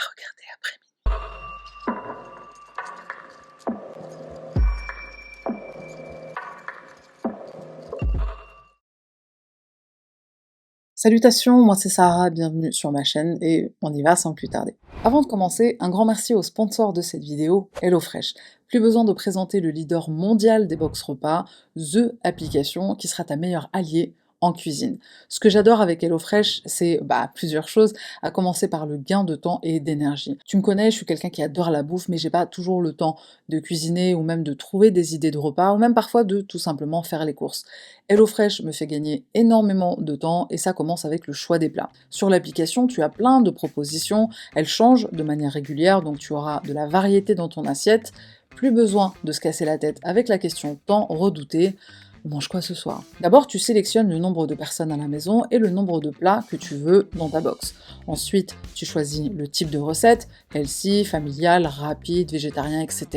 regarder après. Salutations, moi c'est Sarah, bienvenue sur ma chaîne et on y va sans plus tarder. Avant de commencer, un grand merci au sponsor de cette vidéo, HelloFresh. Plus besoin de présenter le leader mondial des box repas, The Application, qui sera ta meilleure alliée en cuisine. Ce que j'adore avec HelloFresh, c'est plusieurs choses, à commencer par le gain de temps et d'énergie. Tu me connais, je suis quelqu'un qui adore la bouffe, mais j'ai pas toujours le temps de cuisiner ou même de trouver des idées de repas, ou même parfois de tout simplement faire les courses. HelloFresh me fait gagner énormément de temps et ça commence avec le choix des plats. Sur l'application, tu as plein de propositions, elles changent de manière régulière, donc tu auras de la variété dans ton assiette. Plus besoin de se casser la tête avec la question tant redoutée: on mange quoi ce soir? D'abord, tu sélectionnes le nombre de personnes à la maison et le nombre de plats que tu veux dans ta box. Ensuite, tu choisis le type de recette, healthy, familial, rapide, végétarien, etc.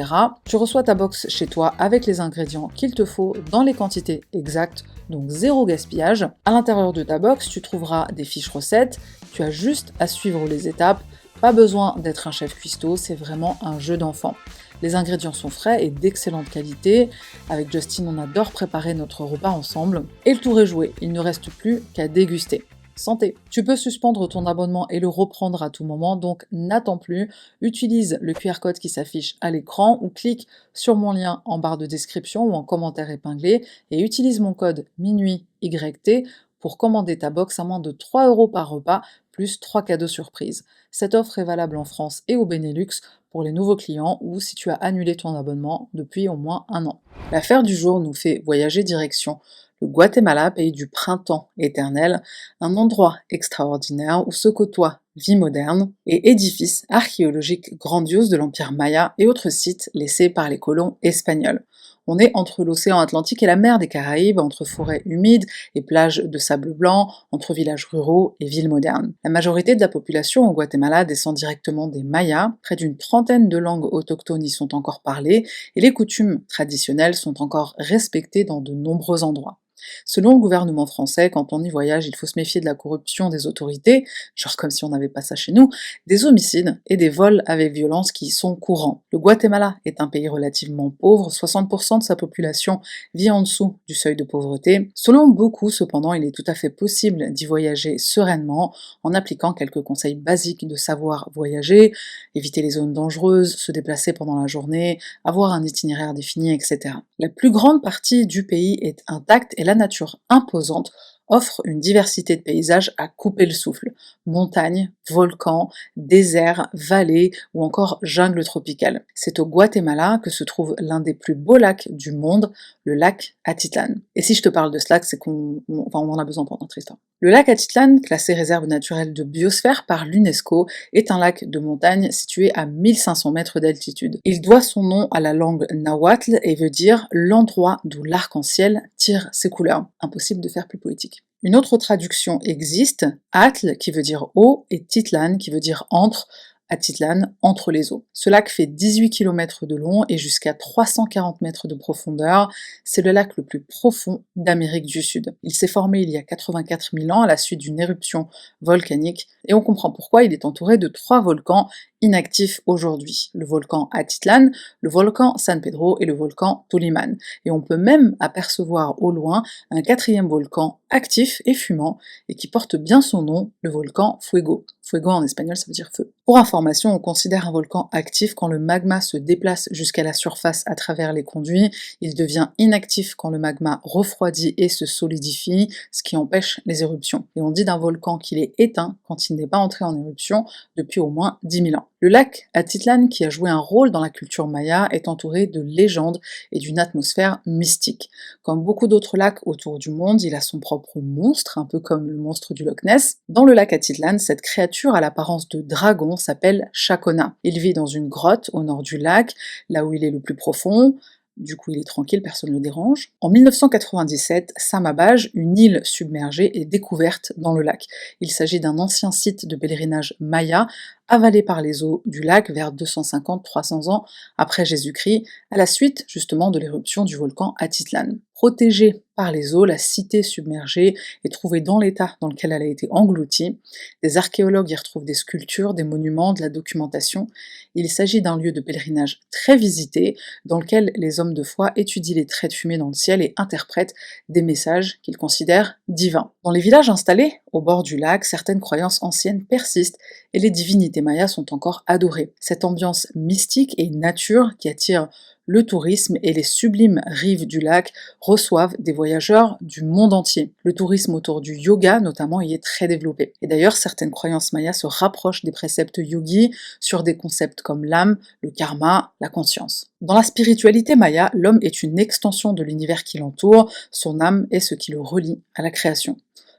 Tu reçois ta box chez toi avec les ingrédients qu'il te faut dans les quantités exactes, donc zéro gaspillage. À l'intérieur de ta box, tu trouveras des fiches recettes, tu as juste à suivre les étapes, pas besoin d'être un chef cuistot, c'est vraiment un jeu d'enfant. Les ingrédients sont frais et d'excellente qualité. Avec Justine, on adore préparer notre repas ensemble. Et le tour est joué, il ne reste plus qu'à déguster. Santé! Tu peux suspendre ton abonnement et le reprendre à tout moment, donc n'attends plus. Utilise le QR code qui s'affiche à l'écran ou clique sur mon lien en barre de description ou en commentaire épinglé et utilise mon code MINUITYT pour commander ta box à moins de 3 € par repas, plus 3 cadeaux surprises. Cette offre est valable en France et au Benelux pour les nouveaux clients ou si tu as annulé ton abonnement depuis au moins 1 an. L'affaire du jour nous fait voyager direction le Guatemala, pays du printemps éternel, un endroit extraordinaire où se côtoient vie moderne et édifices archéologiques grandioses de l'Empire Maya et autres sites laissés par les colons espagnols. On est entre l'océan Atlantique et la mer des Caraïbes, entre forêts humides et plages de sable blanc, entre villages ruraux et villes modernes. La majorité de la population au Guatemala descend directement des Mayas, près d'une trentaine de langues autochtones y sont encore parlées, et les coutumes traditionnelles sont encore respectées dans de nombreux endroits. Selon le gouvernement français, quand on y voyage, il faut se méfier de la corruption des autorités, genre comme si on n'avait pas ça chez nous, des homicides et des vols avec violence qui y sont courants. Le Guatemala est un pays relativement pauvre, 60% de sa population vit en dessous du seuil de pauvreté. Selon beaucoup, cependant, il est tout à fait possible d'y voyager sereinement en appliquant quelques conseils basiques de savoir voyager, éviter les zones dangereuses, se déplacer pendant la journée, avoir un itinéraire défini, etc. La plus grande partie du pays est intacte et la nature imposante offre une diversité de paysages à couper le souffle. Montagnes, volcans, déserts, vallées ou encore jungle tropicale. C'est au Guatemala que se trouve l'un des plus beaux lacs du monde, le lac Atitlan. Et si je te parle de ce lac, c'est qu'on en a besoin pour notre histoire. Le lac Atitlan, classé réserve naturelle de biosphère par l'UNESCO, est un lac de montagne situé à 1500 mètres d'altitude. Il doit son nom à la langue nahuatl et veut dire l'endroit d'où l'arc-en-ciel tire ses couleurs. Impossible de faire plus poétique. Une autre traduction existe, Atl qui veut dire eau et Titlan qui veut dire entre, Atitlan, entre les eaux. Ce lac fait 18 km de long et jusqu'à 340 mètres de profondeur. C'est le lac le plus profond d'Amérique du Sud. Il s'est formé il y a 84 000 ans à la suite d'une éruption volcanique et on comprend pourquoi il est entouré de 3 volcans inactifs aujourd'hui. Le volcan Atitlan, le volcan San Pedro et le volcan Toliman. Et on peut même apercevoir au loin un 4e volcan actif et fumant et qui porte bien son nom, le volcan Fuego. Fuego en espagnol ça veut dire feu. Pour information, on considère un volcan actif quand le magma se déplace jusqu'à la surface à travers les conduits, il devient inactif quand le magma refroidit et se solidifie, ce qui empêche les éruptions. Et on dit d'un volcan qu'il est éteint quand il n'est pas entré en éruption depuis au moins 10 000 ans. Le lac Atitlan, qui a joué un rôle dans la culture maya, est entouré de légendes et d'une atmosphère mystique. Comme beaucoup d'autres lacs autour du monde, il a son propre monstre, un peu comme le monstre du Loch Ness. Dans le lac Atitlan, cette créature à l'apparence de dragon s'appelle Chacona. Il vit dans une grotte au nord du lac, là où il est le plus profond. Du coup, il est tranquille, personne ne le dérange. En 1997, Samabaj, une île submergée, est découverte dans le lac. Il s'agit d'un ancien site de pèlerinage maya, avalé par les eaux du lac vers 250-300 ans après Jésus-Christ, à la suite justement de l'éruption du volcan Atitlan. Protégée par les eaux, la cité submergée est trouvée dans l'état dans lequel elle a été engloutie. Des archéologues y retrouvent des sculptures, des monuments, de la documentation. Il s'agit d'un lieu de pèlerinage très visité, dans lequel les hommes de foi étudient les traits de fumée dans le ciel et interprètent des messages qu'ils considèrent divins. Dans les villages installés au bord du lac, certaines croyances anciennes persistent et les divinités mayas sont encore adorées. Cette ambiance mystique et nature qui attire le tourisme et les sublimes rives du lac reçoivent des voyageurs du monde entier. Le tourisme autour du yoga, notamment, y est très développé. Et d'ailleurs, certaines croyances mayas se rapprochent des préceptes yogis sur des concepts comme l'âme, le karma, la conscience. Dans la spiritualité maya, l'homme est une extension de l'univers qui l'entoure, son âme est ce qui le relie à la création.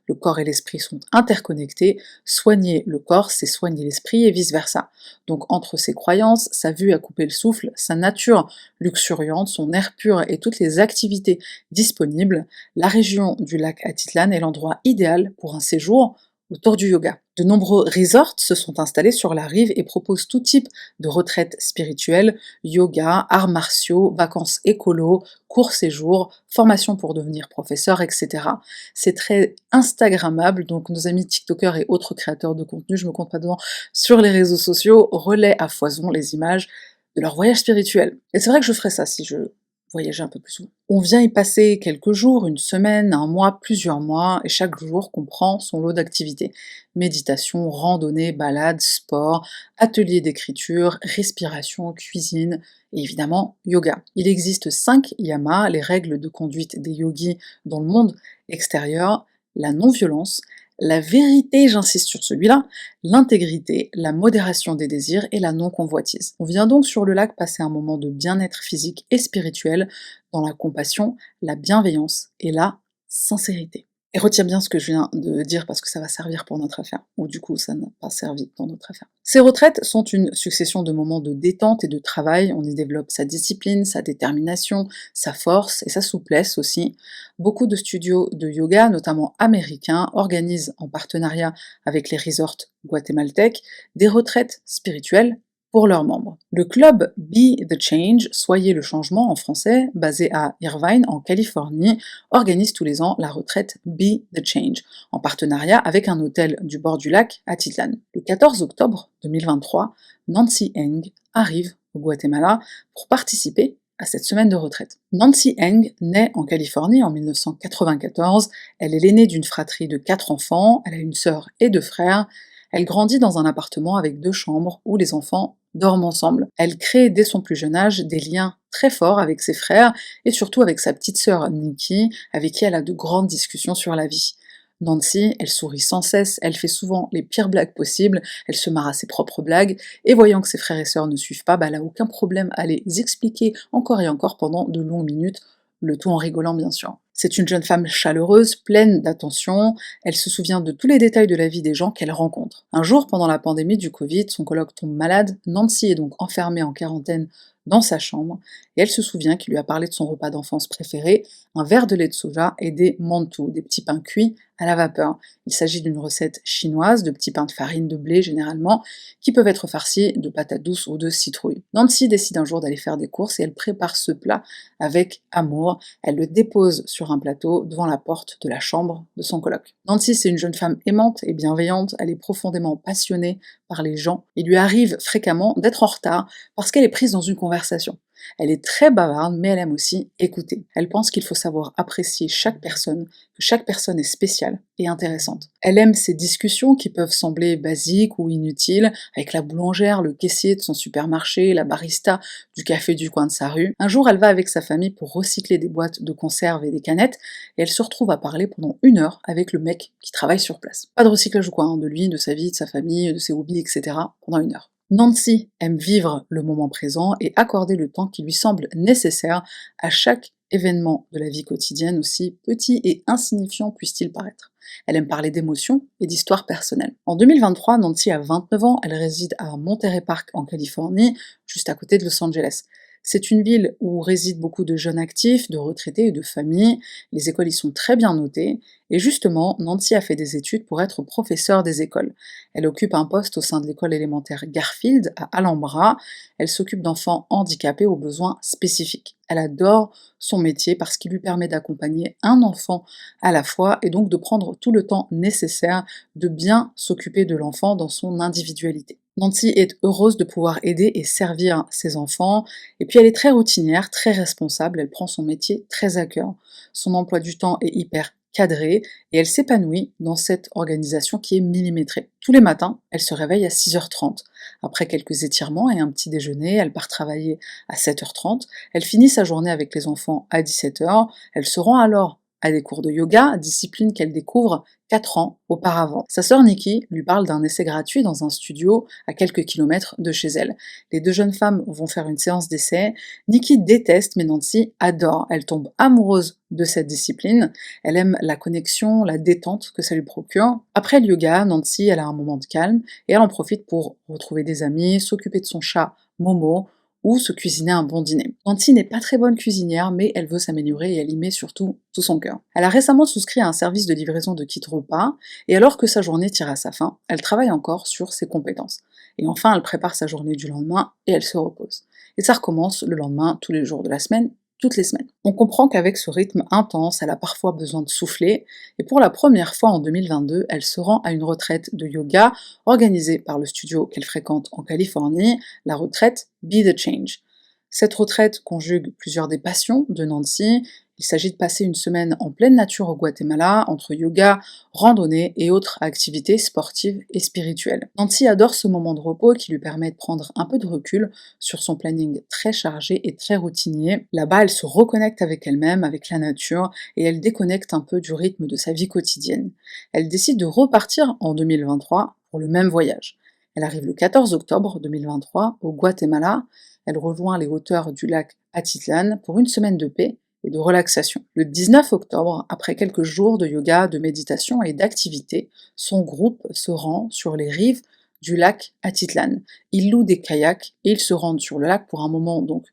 Le corps et l'esprit sont interconnectés, soigner le corps, c'est soigner l'esprit et vice-versa. Donc entre ses croyances, sa vue à couper le souffle, sa nature luxuriante, son air pur et toutes les activités disponibles, la région du lac Atitlan est l'endroit idéal pour un séjour autour du yoga. De nombreux resorts se sont installés sur la rive et proposent tout type de retraites spirituelles, yoga, arts martiaux, vacances écolo, courts séjours, formation pour devenir professeur, etc. C'est très instagrammable, donc nos amis TikTokers et autres créateurs de contenu, je me compte pas dedans, sur les réseaux sociaux, relaient à foison les images de leur voyage spirituel. Et c'est vrai que je ferais ça si je voyager un peu plus souvent. On vient y passer quelques jours, une semaine, un mois, plusieurs mois, et chaque jour comprend son lot d'activités. Méditation, randonnée, balade, sport, atelier d'écriture, respiration, cuisine, et évidemment yoga. Il existe 5 yamas, les règles de conduite des yogis dans le monde extérieur, la non-violence, la vérité, j'insiste sur celui-là, l'intégrité, la modération des désirs et la non-convoitise. On vient donc sur le lac passer un moment de bien-être physique et spirituel dans la compassion, la bienveillance et la sincérité. Et retiens bien ce que je viens de dire parce que ça va servir pour notre affaire, ou du coup ça n'a pas servi dans notre affaire. Ces retraites sont une succession de moments de détente et de travail, on y développe sa discipline, sa détermination, sa force et sa souplesse aussi. Beaucoup de studios de yoga, notamment américains, organisent en partenariat avec les resorts guatémaltèques des retraites spirituelles pour leurs membres. Le club Be the Change, Soyez le changement en français, basé à Irvine en Californie, organise tous les ans la retraite Be the Change, en partenariat avec un hôtel du bord du lac Atitlan. Le 14 octobre 2023, Nancy Eng arrive au Guatemala pour participer à cette semaine de retraite. Nancy Eng naît en Californie en 1994, elle est l'aînée d'une fratrie de 4 enfants, elle a une sœur et 2 frères, elle grandit dans un appartement avec 2 chambres où les enfants dorment ensemble. Elle crée dès son plus jeune âge des liens très forts avec ses frères et surtout avec sa petite sœur Nikki, avec qui elle a de grandes discussions sur la vie. Nancy, elle sourit sans cesse, elle fait souvent les pires blagues possibles, elle se marre à ses propres blagues, et voyant que ses frères et sœurs ne suivent pas, elle a aucun problème à les expliquer encore et encore pendant de longues minutes, le tout en rigolant bien sûr. C'est une jeune femme chaleureuse, pleine d'attention, elle se souvient de tous les détails de la vie des gens qu'elle rencontre. Un jour, pendant la pandémie du Covid, son coloc tombe malade, Nancy est donc enfermée en quarantaine dans sa chambre, et elle se souvient qu'il lui a parlé de son repas d'enfance préféré, un verre de lait de soja et des mantou, des petits pains cuits à la vapeur. Il s'agit d'une recette chinoise, de petits pains de farine de blé généralement, qui peuvent être farcis de patates douces ou de citrouille. Nancy décide un jour d'aller faire des courses et elle prépare ce plat avec amour, elle le dépose sur un plateau devant la porte de la chambre de son coloc. Nancy, c'est une jeune femme aimante et bienveillante, elle est profondément passionnée par les gens. Il lui arrive fréquemment d'être en retard parce qu'elle est prise dans une conversation. Elle est très bavarde, mais elle aime aussi écouter. Elle pense qu'il faut savoir apprécier chaque personne, que chaque personne est spéciale et intéressante. Elle aime ces discussions qui peuvent sembler basiques ou inutiles, avec la boulangère, le caissier de son supermarché, la barista du café du coin de sa rue. Un jour, elle va avec sa famille pour recycler des boîtes de conserve et des canettes, et elle se retrouve à parler pendant 1 heure avec le mec qui travaille sur place. Pas de recyclage ou quoi, de lui, de sa vie, de sa famille, de ses hobbies, etc. pendant 1 heure. Nancy aime vivre le moment présent et accorder le temps qui lui semble nécessaire à chaque événement de la vie quotidienne, aussi petit et insignifiant puisse-t-il paraître. Elle aime parler d'émotions et d'histoires personnelles. En 2023, Nancy a 29 ans, elle réside à Monterey Park en Californie, juste à côté de Los Angeles. C'est une ville où résident beaucoup de jeunes actifs, de retraités et de familles. Les écoles y sont très bien notées. Et justement, Nancy a fait des études pour être professeure des écoles. Elle occupe un poste au sein de l'école élémentaire Garfield à Alhambra. Elle s'occupe d'enfants handicapés aux besoins spécifiques. Elle adore son métier parce qu'il lui permet d'accompagner un enfant à la fois et donc de prendre tout le temps nécessaire de bien s'occuper de l'enfant dans son individualité. Nancy est heureuse de pouvoir aider et servir ses enfants, et puis elle est très routinière, très responsable, elle prend son métier très à cœur. Son emploi du temps est hyper cadré, et elle s'épanouit dans cette organisation qui est millimétrée. Tous les matins, elle se réveille à 6h30. Après quelques étirements et un petit déjeuner, elle part travailler à 7h30. Elle finit sa journée avec les enfants à 17h. Elle se rend alors à des cours de yoga, discipline qu'elle découvre 4 ans auparavant. Sa sœur Nikki lui parle d'un essai gratuit dans un studio à quelques kilomètres de chez elle. Les deux jeunes femmes vont faire une séance d'essai. Nikki déteste, mais Nancy adore. Elle tombe amoureuse de cette discipline. Elle aime la connexion, la détente que ça lui procure. Après le yoga, Nancy, elle a un moment de calme et elle en profite pour retrouver des amis, s'occuper de son chat Momo, ou se cuisiner un bon dîner. Nancy n'est pas très bonne cuisinière, mais elle veut s'améliorer et elle y met surtout tout son cœur. Elle a récemment souscrit à un service de livraison de kits repas, et alors que sa journée tire à sa fin, elle travaille encore sur ses compétences. Et enfin, elle prépare sa journée du lendemain et elle se repose. Et ça recommence le lendemain, tous les jours de la semaine, toutes les semaines. On comprend qu'avec ce rythme intense, elle a parfois besoin de souffler, et pour la première fois en 2022, elle se rend à une retraite de yoga organisée par le studio qu'elle fréquente en Californie, la retraite Be the Change. Cette retraite conjugue plusieurs des passions de Nancy. Il s'agit de passer une semaine en pleine nature au Guatemala, entre yoga, randonnée et autres activités sportives et spirituelles. Nancy adore ce moment de repos qui lui permet de prendre un peu de recul sur son planning très chargé et très routinier. Là-bas, elle se reconnecte avec elle-même, avec la nature, et elle déconnecte un peu du rythme de sa vie quotidienne. Elle décide de repartir en 2023 pour le même voyage. Elle arrive le 14 octobre 2023 au Guatemala. Elle rejoint les hauteurs du lac Atitlan pour une semaine de paix et de relaxation. Le 19 octobre, après quelques jours de yoga, de méditation et d'activités, son groupe se rend sur les rives du lac Atitlan. Ils louent des kayaks et ils se rendent sur le lac pour un moment donc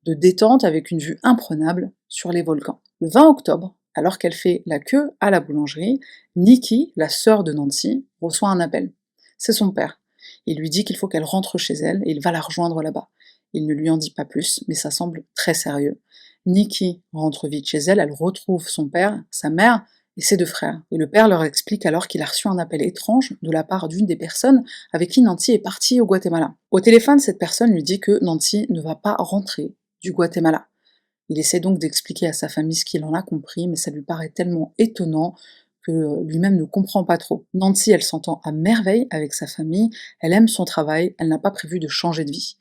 de détente avec une vue imprenable sur les volcans. Le 20 octobre, alors qu'elle fait la queue à la boulangerie, Nikki, la sœur de Nancy, reçoit un appel. C'est son père. Il lui dit qu'il faut qu'elle rentre chez elle et il va la rejoindre là-bas. Il ne lui en dit pas plus, mais ça semble très sérieux. Nikki rentre vite chez elle, elle retrouve son père, sa mère et ses deux frères. Et le père leur explique alors qu'il a reçu un appel étrange de la part d'une des personnes avec qui Nancy est partie au Guatemala. Au téléphone, cette personne lui dit que Nancy ne va pas rentrer du Guatemala. Il essaie donc d'expliquer à sa famille ce qu'il en a compris, mais ça lui paraît tellement étonnant que lui-même ne comprend pas trop. Nancy, elle s'entend à merveille avec sa famille, elle aime son travail, elle n'a pas prévu de changer de vie.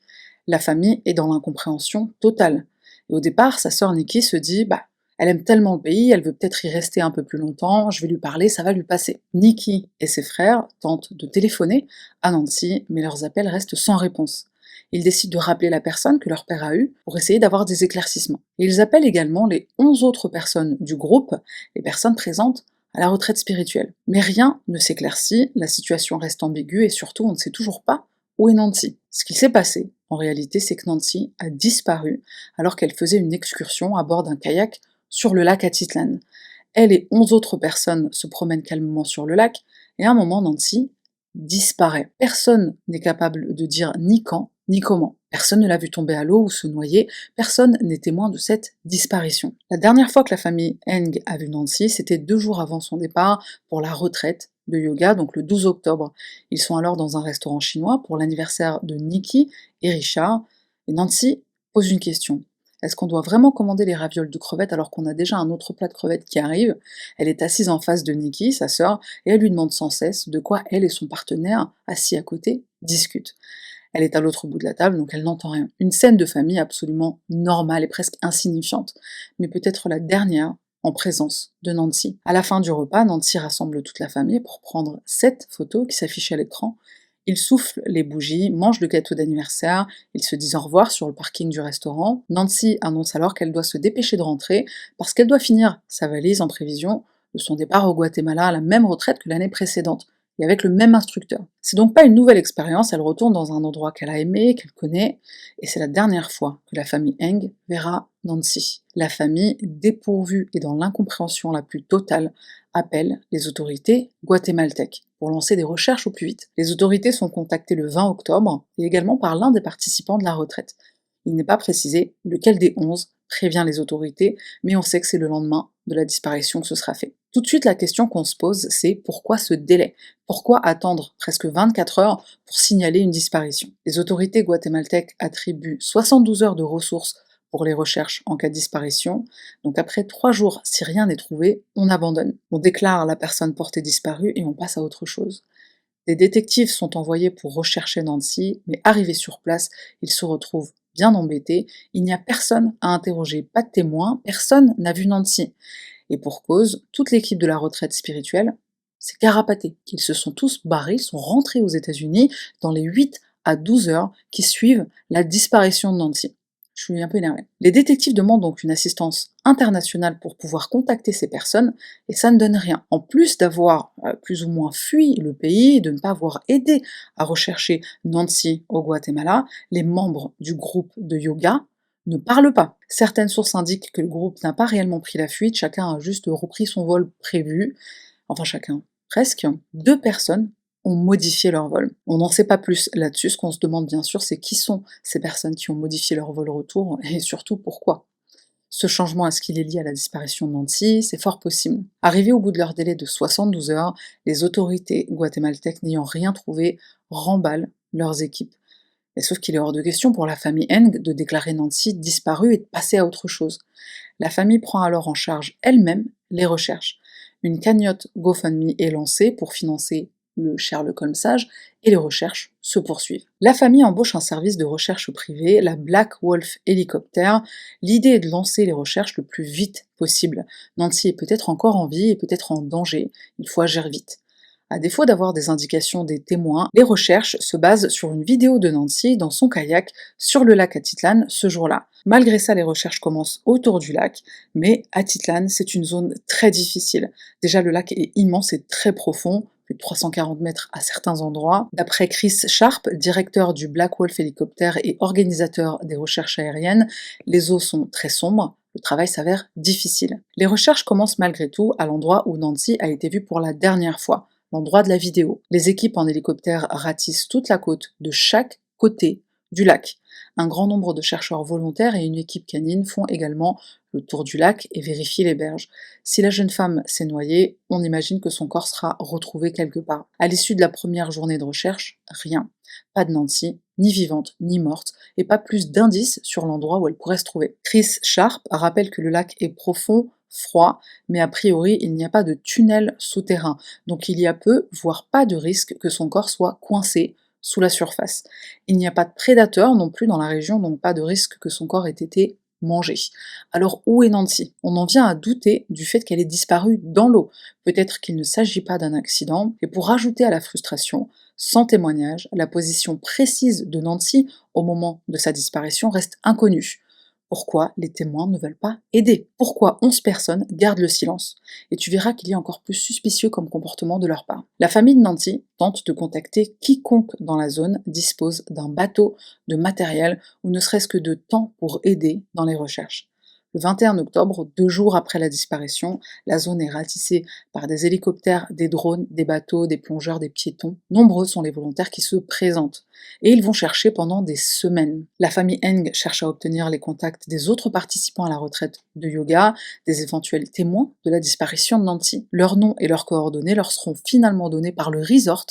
La famille est dans l'incompréhension totale. Et au départ, sa sœur Nikki se dit elle aime tellement le pays, elle veut peut-être y rester un peu plus longtemps, je vais lui parler, ça va lui passer. Nikki et ses frères tentent de téléphoner à Nancy, mais leurs appels restent sans réponse. Ils décident de rappeler la personne que leur père a eue pour essayer d'avoir des éclaircissements. Et ils appellent également les 11 autres personnes du groupe, les personnes présentes à la retraite spirituelle. Mais rien ne s'éclaircit, la situation reste ambiguë et surtout on ne sait toujours pas où est Nancy. Ce qui s'est passé, en réalité, c'est que Nancy a disparu alors qu'elle faisait une excursion à bord d'un kayak sur le lac Atitlan. Elle et 11 autres personnes se promènent calmement sur le lac, et à un moment, Nancy disparaît. Personne n'est capable de dire ni quand, ni comment. Personne ne l'a vu tomber à l'eau ou se noyer, personne n'est témoin de cette disparition. La dernière fois que la famille Eng a vu Nancy, c'était 2 jours avant son départ pour la retraite de yoga, donc le 12 octobre. Ils sont alors dans un restaurant chinois pour l'anniversaire de Nikki et Richard, et Nancy pose une question. Est-ce qu'on doit vraiment commander les ravioles de crevettes alors qu'on a déjà un autre plat de crevettes qui arrive? Elle est assise en face de Nikki, sa sœur, et elle lui demande sans cesse de quoi elle et son partenaire, assis à côté, discutent. Elle est à l'autre bout de la table, donc elle n'entend rien. Une scène de famille absolument normale et presque insignifiante, mais peut-être la dernière en présence de Nancy. À la fin du repas, Nancy rassemble toute la famille pour prendre 7 photos qui s'affichent à l'écran. Ils soufflent les bougies, mangent le gâteau d'anniversaire, ils se disent au revoir sur le parking du restaurant. Nancy annonce alors qu'elle doit se dépêcher de rentrer parce qu'elle doit finir sa valise en prévision de son départ au Guatemala à la même retraite que l'année précédente. et avec le même instructeur. C'est donc pas une nouvelle expérience, elle retourne dans un endroit qu'elle a aimé, qu'elle connaît, et c'est la dernière fois que la famille Eng verra Nancy. La famille, dépourvue et dans l'incompréhension la plus totale, appelle les autorités guatémaltèques pour lancer des recherches au plus vite. Les autorités sont contactées le 20 octobre, et également par l'un des participants de la retraite. Il n'est pas précisé lequel des 11 prévient les autorités, mais on sait que c'est le lendemain de la disparition que ce sera fait. Tout de suite, la question qu'on se pose, c'est pourquoi ce délai? Pourquoi attendre presque 24 heures pour signaler une disparition? Les autorités guatémaltèques attribuent 72 heures de ressources pour les recherches en cas de disparition, donc après 3 jours, si rien n'est trouvé, on abandonne. On déclare la personne portée disparue et on passe à autre chose. Des détectives sont envoyés pour rechercher Nancy, mais arrivés sur place, ils se retrouvent bien embêtés. Il n'y a personne à interroger, pas de témoin, personne n'a vu Nancy. Et pour cause, toute l'équipe de la retraite spirituelle s'est carapatée. Ils se sont tous barrés, ils sont rentrés aux États-Unis dans les 8 à 12 heures qui suivent la disparition de Nancy. Je suis un peu énervée. Les détectives demandent donc une assistance internationale pour pouvoir contacter ces personnes, et ça ne donne rien. En plus d'avoir plus ou moins fui le pays, de ne pas avoir aidé à rechercher Nancy au Guatemala, les membres du groupe de yoga ne parlent pas. Certaines sources indiquent que le groupe n'a pas réellement pris la fuite, chacun a juste repris son vol prévu, enfin chacun, presque. 2 personnes ont modifié leur vol. On n'en sait pas plus là-dessus, ce qu'on se demande bien sûr, c'est qui sont ces personnes qui ont modifié leur vol retour, et surtout pourquoi. Ce changement, est-ce qu'il est lié à la disparition de Nancy? C'est fort possible. Arrivés au bout de leur délai de 72 heures, les autorités guatémaltèques n'ayant rien trouvé, remballent leurs équipes. Et sauf qu'il est hors de question pour la famille Eng de déclarer Nancy disparue et de passer à autre chose. La famille prend alors en charge elle-même les recherches. Une cagnotte GoFundMe est lancée pour financer le Sherlock Holmesage, et les recherches se poursuivent. La famille embauche un service de recherche privé, la Black Wolf Helicopter. L'idée est de lancer les recherches le plus vite possible. Nancy est peut-être encore en vie et peut-être en danger, il faut agir vite. À défaut d'avoir des indications des témoins, les recherches se basent sur une vidéo de Nancy dans son kayak sur le lac Atitlan ce jour-là. Malgré ça, les recherches commencent autour du lac, mais Atitlan, c'est une zone très difficile. Déjà, le lac est immense et très profond, plus de 340 mètres à certains endroits. D'après Chris Sharp, directeur du Black Wolf Helicopter et organisateur des recherches aériennes, les eaux sont très sombres, le travail s'avère difficile. Les recherches commencent malgré tout à l'endroit où Nancy a été vue pour la dernière fois, l'endroit de la vidéo. Les équipes en hélicoptère ratissent toute la côte de chaque côté du lac. Un grand nombre de chercheurs volontaires et une équipe canine font également le tour du lac et vérifient les berges. Si la jeune femme s'est noyée, on imagine que son corps sera retrouvé quelque part. À l'issue de la première journée de recherche, rien. Pas de Nancy, ni vivante, ni morte, et pas plus d'indices sur l'endroit où elle pourrait se trouver. Chris Sharp rappelle que le lac est profond, froid, mais a priori il n'y a pas de tunnel souterrain, donc il y a peu, voire pas de risque que son corps soit coincé sous la surface. Il n'y a pas de prédateurs non plus dans la région, donc pas de risque que son corps ait été mangé. Alors où est Nancy? On en vient à douter du fait qu'elle ait disparu dans l'eau. Peut-être qu'il ne s'agit pas d'un accident, et pour rajouter à la frustration, sans témoignage, la position précise de Nancy au moment de sa disparition reste inconnue. Pourquoi les témoins ne veulent pas aider? Pourquoi 11 personnes gardent le silence? Et tu verras qu'il y a encore plus suspicieux comme comportement de leur part. La famille de Nancy tente de contacter quiconque dans la zone dispose d'un bateau, de matériel ou ne serait-ce que de temps pour aider dans les recherches. Le 21 octobre, 2 jours après la disparition, la zone est ratissée par des hélicoptères, des drones, des bateaux, des plongeurs, des piétons. Nombreux sont les volontaires qui se présentent. Et ils vont chercher pendant des semaines. La famille Eng cherche à obtenir les contacts des autres participants à la retraite de yoga, des éventuels témoins de la disparition de Nancy. Leurs noms et leurs coordonnées leur seront finalement donnés par le resort.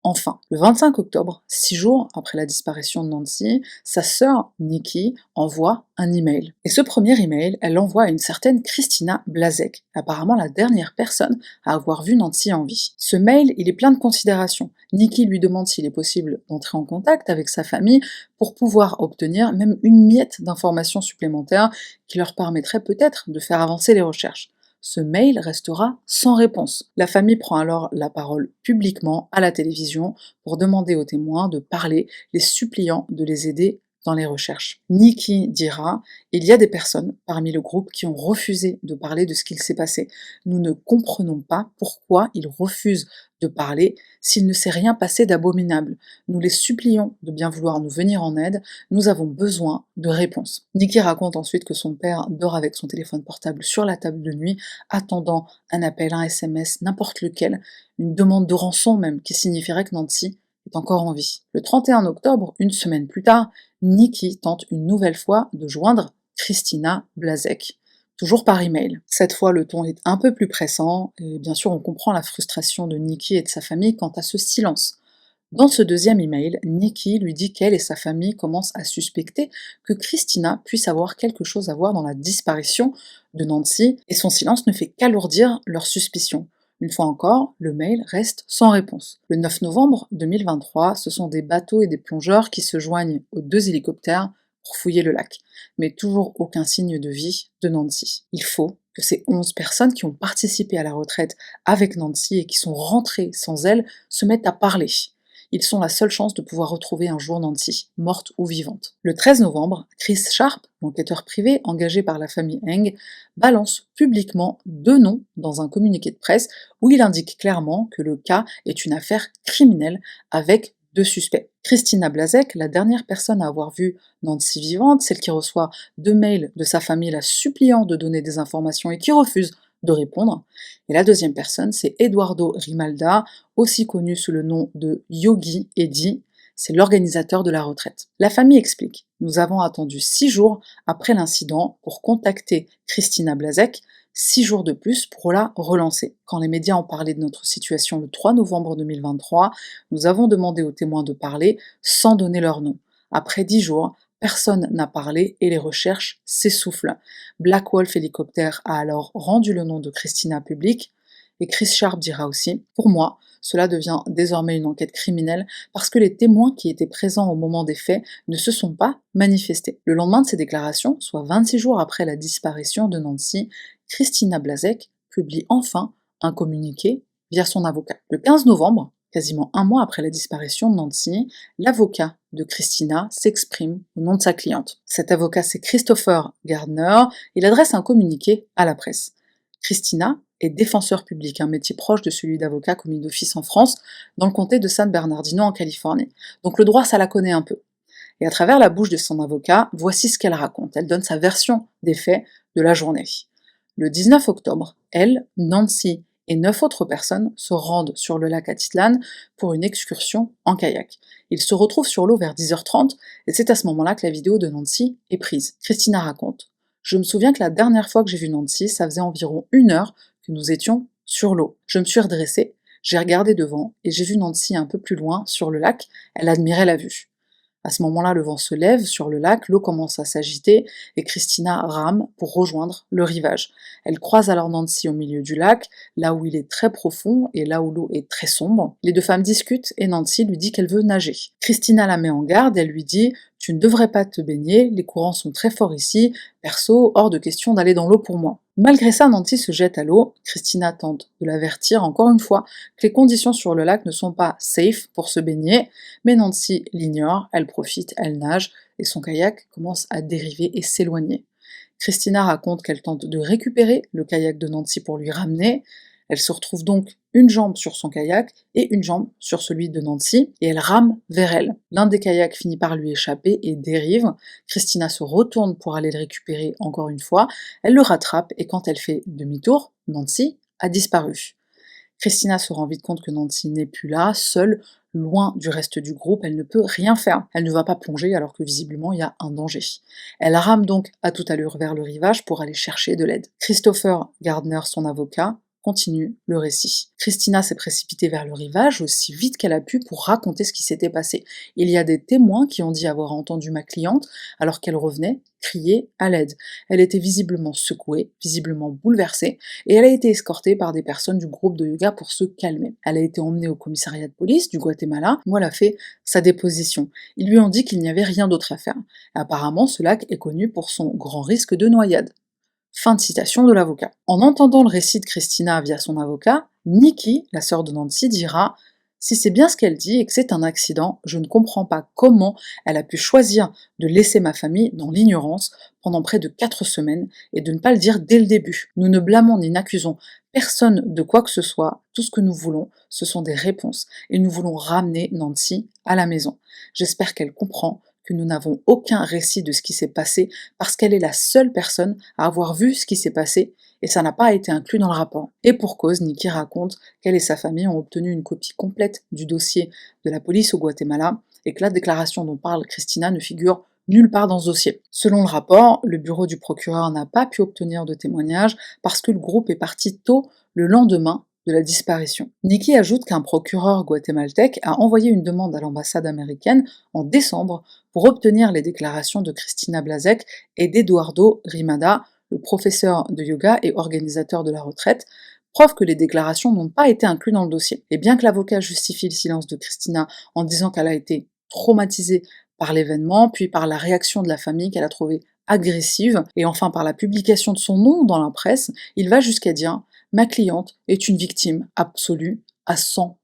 Enfin, le 25 octobre, 6 jours après la disparition de Nancy, sa sœur Nikki envoie un email. Et ce premier email, elle l'envoie à une certaine Christina Blazek, apparemment la dernière personne à avoir vu Nancy en vie. Ce mail, il est plein de considérations. Nikki lui demande s'il est possible d'entrer en contact avec sa famille pour pouvoir obtenir même une miette d'informations supplémentaires qui leur permettrait peut-être de faire avancer les recherches. Ce mail restera sans réponse. La famille prend alors la parole publiquement à la télévision pour demander aux témoins de parler, les suppliant de les aider dans les recherches. Nikki dira: il y a des personnes parmi le groupe qui ont refusé de parler de ce qu'il s'est passé. Nous ne comprenons pas pourquoi ils refusent de parler s'il ne s'est rien passé d'abominable. Nous les supplions de bien vouloir nous venir en aide, nous avons besoin de réponses. Nikki raconte ensuite que son père dort avec son téléphone portable sur la table de nuit, attendant un appel, un SMS, n'importe lequel, une demande de rançon même, qui signifierait que Nancy est encore en vie. Le 31 octobre, une semaine plus tard, Nikki tente une nouvelle fois de joindre Christina Blasek, toujours par email. Cette fois, le ton est un peu plus pressant, et bien sûr, on comprend la frustration de Nikki et de sa famille quant à ce silence. Dans ce deuxième email, Nikki lui dit qu'elle et sa famille commencent à suspecter que Christina puisse avoir quelque chose à voir dans la disparition de Nancy, et son silence ne fait qu'alourdir leurs suspicions. Une fois encore, le mail reste sans réponse. Le 9 novembre 2023, ce sont des bateaux et des plongeurs qui se joignent aux 2 hélicoptères pour fouiller le lac, mais toujours aucun signe de vie de Nancy. Il faut que ces 11 personnes qui ont participé à la retraite avec Nancy et qui sont rentrées sans elle se mettent à parler. Ils sont la seule chance de pouvoir retrouver un jour Nancy, morte ou vivante. Le 13 novembre, Chris Sharp, l'enquêteur privé engagé par la famille Eng, balance publiquement 2 noms dans un communiqué de presse où il indique clairement que le cas est une affaire criminelle avec 2 suspects. Christina Blasek, la dernière personne à avoir vu Nancy vivante, celle qui reçoit 2 mails de sa famille la suppliant de donner des informations et qui refuse de répondre. Et la deuxième personne, c'est Eduardo Rimalda, aussi connu sous le nom de Yogi Eddie, c'est l'organisateur de la retraite. La famille explique: nous avons attendu 6 jours après l'incident pour contacter Christina Blasek, 6 jours de plus pour la relancer. Quand les médias ont parlé de notre situation le 3 novembre 2023, nous avons demandé aux témoins de parler sans donner leur nom. Après 10 jours, personne n'a parlé et les recherches s'essoufflent. Black Wolf Helicopter a alors rendu le nom de Christina public, et Chris Sharp dira aussi: pour moi, cela devient désormais une enquête criminelle parce que les témoins qui étaient présents au moment des faits ne se sont pas manifestés. Le lendemain de ces déclarations, soit 26 jours après la disparition de Nancy, Christina Blasek publie enfin un communiqué via son avocat. Le 15 novembre, quasiment un mois après la disparition de Nancy, l'avocat de Christina s'exprime au nom de sa cliente. Cet avocat, c'est Christopher Gardner. Il adresse un communiqué à la presse. Christina est défenseur public, un métier proche de celui d'avocat commis d'office en France, dans le comté de San Bernardino en Californie. Donc le droit, ça la connaît un peu. Et à travers la bouche de son avocat, voici ce qu'elle raconte. Elle donne sa version des faits de la journée. Le 19 octobre, elle, Nancy et 9 autres personnes se rendent sur le lac Atitlan pour une excursion en kayak. Ils se retrouvent sur l'eau vers 10h30 et c'est à ce moment-là que la vidéo de Nancy est prise. Christina raconte: je me souviens que la dernière fois que j'ai vu Nancy, ça faisait environ 1 heure que nous étions sur l'eau. Je me suis redressée, j'ai regardé devant et j'ai vu Nancy un peu plus loin sur le lac, elle admirait la vue. À ce moment-là, le vent se lève sur le lac, l'eau commence à s'agiter et Christina rame pour rejoindre le rivage. Elle croise alors Nancy au milieu du lac, là où il est très profond et là où l'eau est très sombre. Les 2 femmes discutent et Nancy lui dit qu'elle veut nager. Christina la met en garde, elle lui dit: tu ne devrais pas te baigner, les courants sont très forts ici, perso, hors de question d'aller dans l'eau pour moi. Malgré ça, Nancy se jette à l'eau. Christina tente de l'avertir encore une fois que les conditions sur le lac ne sont pas safe pour se baigner, mais Nancy l'ignore, elle profite, elle nage, et son kayak commence à dériver et s'éloigner. Christina raconte qu'elle tente de récupérer le kayak de Nancy pour lui ramener. Elle se retrouve donc une jambe sur son kayak et une jambe sur celui de Nancy, et elle rame vers elle. L'un des kayaks finit par lui échapper et dérive. Christina se retourne pour aller le récupérer encore une fois, elle le rattrape et quand elle fait demi-tour, Nancy a disparu. Christina se rend vite compte que Nancy n'est plus là, seule, loin du reste du groupe, elle ne peut rien faire. Elle ne va pas plonger alors que visiblement il y a un danger. Elle rame donc à toute allure vers le rivage pour aller chercher de l'aide. Christopher Gardner, son avocat, continue le récit. Christina s'est précipitée vers le rivage aussi vite qu'elle a pu pour raconter ce qui s'était passé. Il y a des témoins qui ont dit avoir entendu ma cliente alors qu'elle revenait crier à l'aide. Elle était visiblement secouée, visiblement bouleversée, et elle a été escortée par des personnes du groupe de yoga pour se calmer. Elle a été emmenée au commissariat de police du Guatemala, où elle a fait sa déposition. Ils lui ont dit qu'il n'y avait rien d'autre à faire. Apparemment, ce lac est connu pour son grand risque de noyade. Fin de citation de l'avocat. En entendant le récit de Christina via son avocat, Nikki, la sœur de Nancy, dira: Si c'est bien ce qu'elle dit et que c'est un accident, je ne comprends pas comment elle a pu choisir de laisser ma famille dans l'ignorance pendant près de 4 semaines et de ne pas le dire dès le début. Nous ne blâmons ni n'accusons personne de quoi que ce soit, tout ce que nous voulons, ce sont des réponses et nous voulons ramener Nancy à la maison. J'espère qu'elle comprend que nous n'avons aucun récit de ce qui s'est passé parce qu'elle est la seule personne à avoir vu ce qui s'est passé et ça n'a pas été inclus dans le rapport. Et pour cause, Nikki raconte qu'elle et sa famille ont obtenu une copie complète du dossier de la police au Guatemala et que la déclaration dont parle Christina ne figure nulle part dans ce dossier. Selon le rapport, le bureau du procureur n'a pas pu obtenir de témoignages parce que le groupe est parti tôt le lendemain de la disparition. Nikki ajoute qu'un procureur guatémaltèque a envoyé une demande à l'ambassade américaine en décembre pour obtenir les déclarations de Christina Blasek et d'Eduardo Rimada, le professeur de yoga et organisateur de la retraite, preuve que les déclarations n'ont pas été incluses dans le dossier. Et bien que l'avocat justifie le silence de Christina en disant qu'elle a été traumatisée par l'événement, puis par la réaction de la famille qu'elle a trouvée agressive, et enfin par la publication de son nom dans la presse, il va jusqu'à dire ma cliente est une victime absolue à 100%.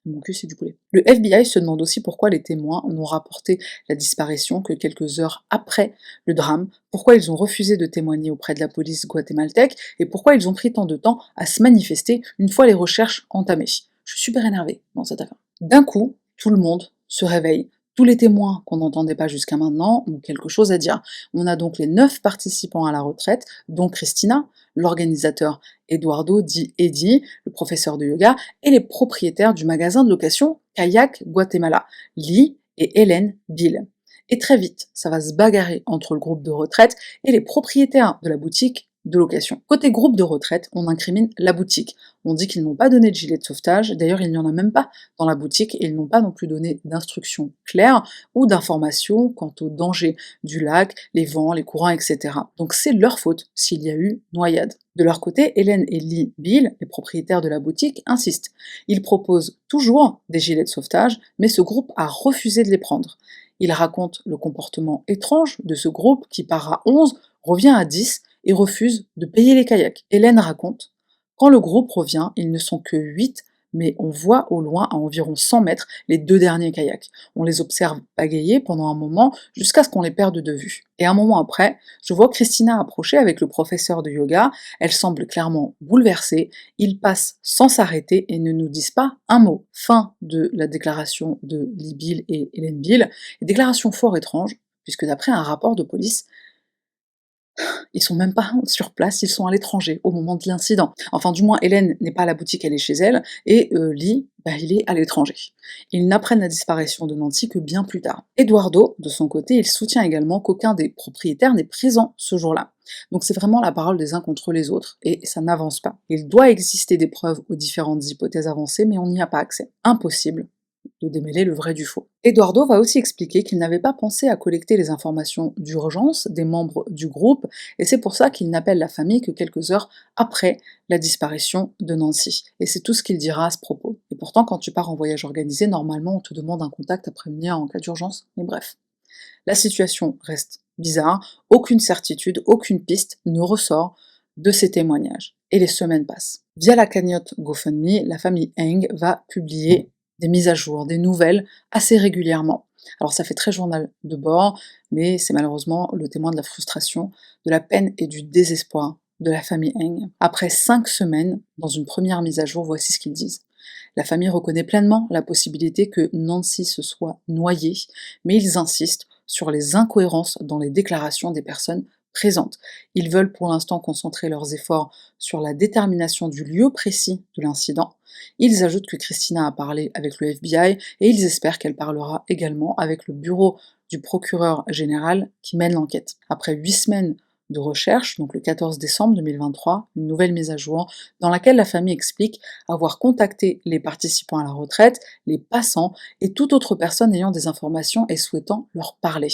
Mon cul, c'est du poulet. Le FBI se demande aussi pourquoi les témoins n'ont rapporté la disparition que quelques heures après le drame, pourquoi ils ont refusé de témoigner auprès de la police guatémaltèque et pourquoi ils ont pris tant de temps à se manifester une fois les recherches entamées. Je suis super énervée dans cette affaire. D'un coup, tout le monde se réveille. Tous les témoins qu'on n'entendait pas jusqu'à maintenant ont quelque chose à dire. On a donc les 9 participants à la retraite, dont Christina, l'organisateur Eduardo dit Eddie, le professeur de yoga, et les propriétaires du magasin de location Kayak Guatemala, Lee et Hélène Bill. Et très vite, ça va se bagarrer entre le groupe de retraite et les propriétaires de la boutique de location. Côté groupe de retraite, on incrimine la boutique. On dit qu'ils n'ont pas donné de gilet de sauvetage, d'ailleurs il n'y en a même pas dans la boutique, et ils n'ont pas non plus donné d'instructions claires ou d'informations quant aux dangers du lac, les vents, les courants, etc. Donc c'est leur faute s'il y a eu noyade. De leur côté, Hélène et Lee Bill, les propriétaires de la boutique, insistent. Ils proposent toujours des gilets de sauvetage, mais ce groupe a refusé de les prendre. Ils racontent le comportement étrange de ce groupe qui part à 11, revient à 10 et refuse de payer les kayaks. Hélène raconte quand le groupe revient, ils ne sont que 8, mais on voit au loin, à environ 100 mètres, les 2 derniers kayaks. On les observe bagayer pendant un moment, jusqu'à ce qu'on les perde de vue. Et un moment après, je vois Christina approcher avec le professeur de yoga, elle semble clairement bouleversée, ils passent sans s'arrêter et ne nous disent pas un mot. Fin de la déclaration de Lee Bill et Hélène Bill, déclaration fort étrange, puisque d'après un rapport de police, ils sont même pas sur place, ils sont à l'étranger au moment de l'incident. Enfin, du moins, Hélène n'est pas à la boutique, elle est chez elle, et Lee, il est à l'étranger. Ils n'apprennent la disparition de Nancy que bien plus tard. Eduardo, de son côté, il soutient également qu'aucun des propriétaires n'est présent ce jour-là. Donc c'est vraiment la parole des uns contre les autres, et ça n'avance pas. Il doit exister des preuves aux différentes hypothèses avancées, mais on n'y a pas accès. Impossible de démêler le vrai du faux. Eduardo va aussi expliquer qu'il n'avait pas pensé à collecter les informations d'urgence des membres du groupe, et c'est pour ça qu'il n'appelle la famille que quelques heures après la disparition de Nancy. Et c'est tout ce qu'il dira à ce propos. Et pourtant, quand tu pars en voyage organisé, normalement on te demande un contact à prévenir en cas d'urgence. Mais bref. La situation reste bizarre, aucune certitude, aucune piste ne ressort de ces témoignages. Et les semaines passent. Via la cagnotte GoFundMe, la famille Eng va publier des mises à jour, des nouvelles assez régulièrement. Alors ça fait très journal de bord, mais c'est malheureusement le témoin de la frustration, de la peine et du désespoir de la famille Eng. Après 5 semaines, dans une première mise à jour, voici ce qu'ils disent. La famille reconnaît pleinement la possibilité que Nancy se soit noyée, mais ils insistent sur les incohérences dans les déclarations des personnes présentes. Ils veulent pour l'instant concentrer leurs efforts sur la détermination du lieu précis de l'incident. Ils ajoutent que Christina a parlé avec le FBI et ils espèrent qu'elle parlera également avec le bureau du procureur général qui mène l'enquête. Après 8 semaines de recherche, donc le 14 décembre 2023, une nouvelle mise à jour dans laquelle la famille explique avoir contacté les participants à la retraite, les passants et toute autre personne ayant des informations et souhaitant leur parler.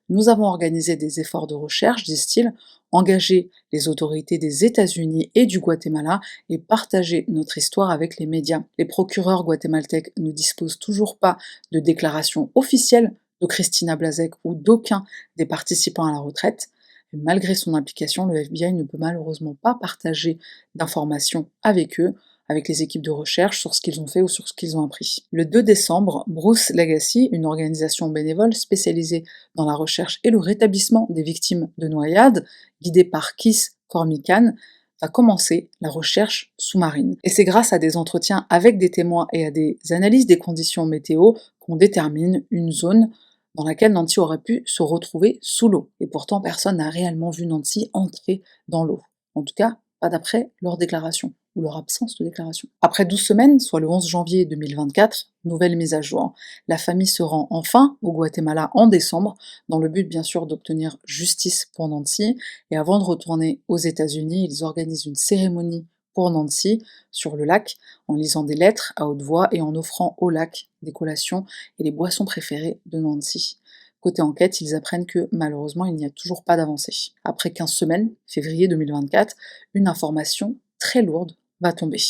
Nous avons organisé des efforts de recherche, disent-ils, engagé les autorités des États-Unis et du Guatemala et partagé notre histoire avec les médias. Les procureurs guatémaltèques ne disposent toujours pas de déclaration officielle de Christina Blasek ou d'aucun des participants à la retraite. Et malgré son implication, le FBI ne peut malheureusement pas partager d'informations avec eux, avec les équipes de recherche sur ce qu'ils ont fait ou sur ce qu'ils ont appris. Le 2 décembre, Bruce Legacy, une organisation bénévole spécialisée dans la recherche et le rétablissement des victimes de noyades, guidée par Keith Cormican, va commencer la recherche sous-marine. Et c'est grâce à des entretiens avec des témoins et à des analyses des conditions météo qu'on détermine une zone dans laquelle Nancy aurait pu se retrouver sous l'eau. Et pourtant, personne n'a réellement vu Nancy entrer dans l'eau. En tout cas, pas d'après leur déclaration, ou leur absence de déclaration. Après 12 semaines, soit le 11 janvier 2024, nouvelle mise à jour. La famille se rend enfin au Guatemala en décembre, dans le but bien sûr d'obtenir justice pour Nancy, et avant de retourner aux États-Unis, ils organisent une cérémonie pour Nancy sur le lac, en lisant des lettres à haute voix et en offrant au lac des collations et les boissons préférées de Nancy. Côté enquête, ils apprennent que malheureusement il n'y a toujours pas d'avancée. Après 15 semaines, février 2024, une information très lourde va tomber.